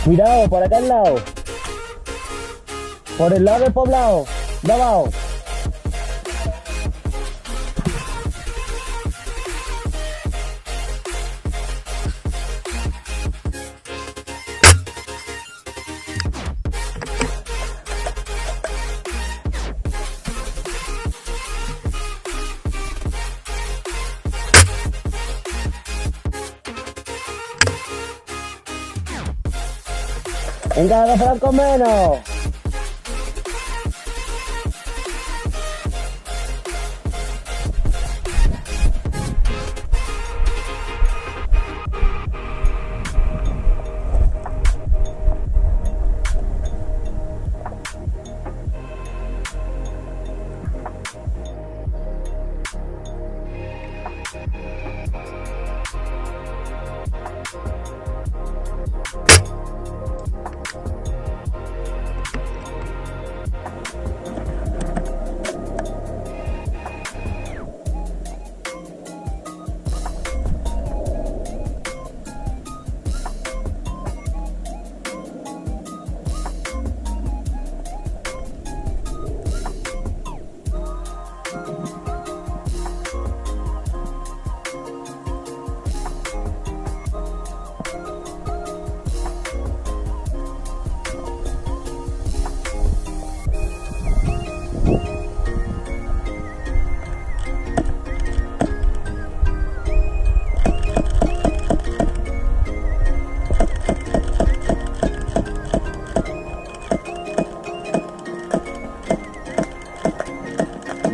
Cuidado, por acá al lado. Por el lado del poblado. De abajo. Venga, dos francos menos.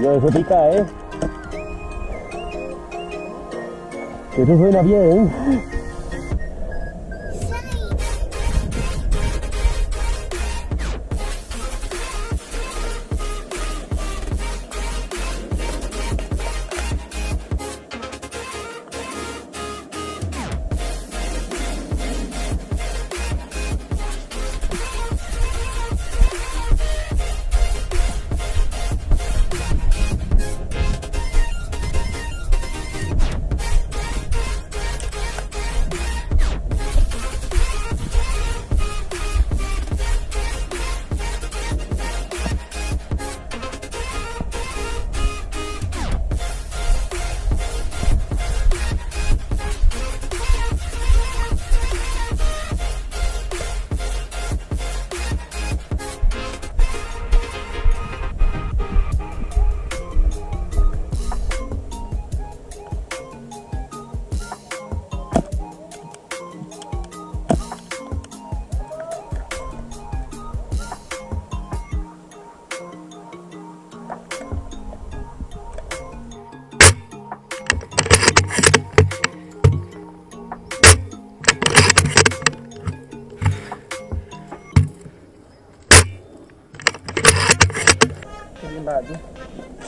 Yo, eso pica, que eso suena bien,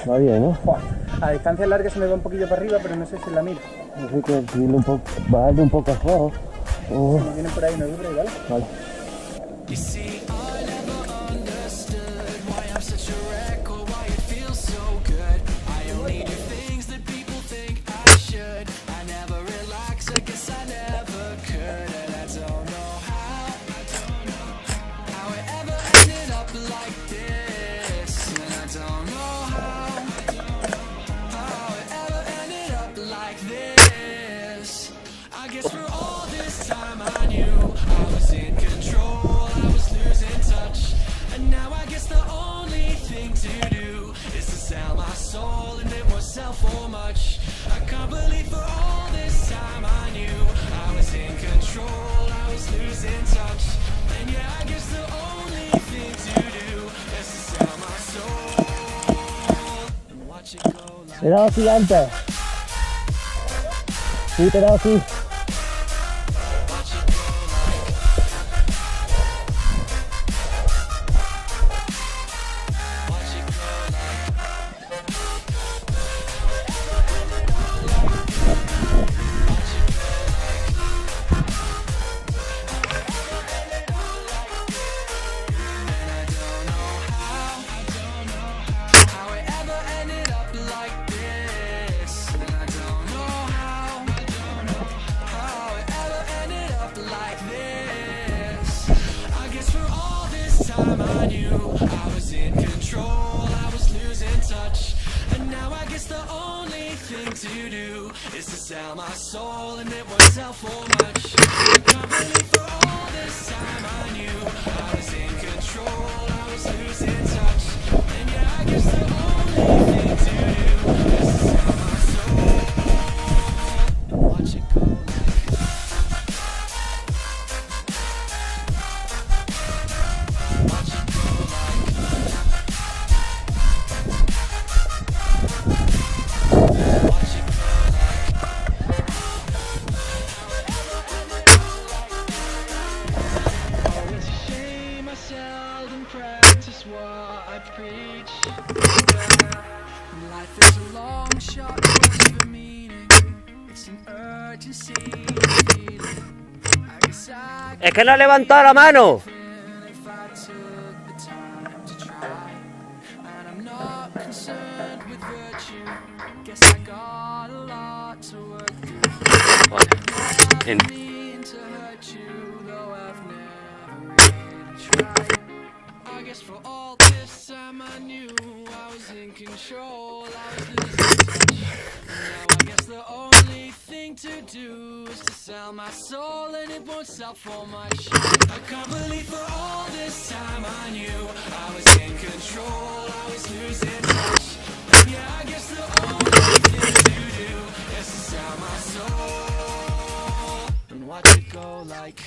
Va bien, ¿no? A distancia larga se me va un poquillo para arriba, pero no sé si la miro. No sé qué, subirle un poco, bajarle un poco abajo. Si me vienen por ahí, no dure, ¿vale? Vale. For much, I can't believe for all this time I knew I was in control, I was losing touch, and yeah, I guess the only thing to do is to sell my soul and watch it go like. Te he dado así antes. Sí, te he dado así. this time I knew I was in control, I was losing touch. And now I guess the only thing to do is to sell my soul, and it won't sell for much. I can't believe for all this time I knew I was in control, I was losing touch. And yeah, I guess the only thing to do is to sell my soul and watch it go practice what I preach. Life is a long shot for meaning. It's an urgency feeling. I guess I Es que no levantó la mano. if I took the time to try. And I'm not concerned with virtue. Guess I got a lot to work through. En- I mean to hurt you, though I've never really tried. I guess for all this time I knew I was in control, I was losing touch. Now I guess the only thing to do is to sell my soul, and it won't sell for much. I can't believe for all this time I knew I was in control, I was losing touch. And yeah, I guess the only thing to do is to sell my soul and watch it go like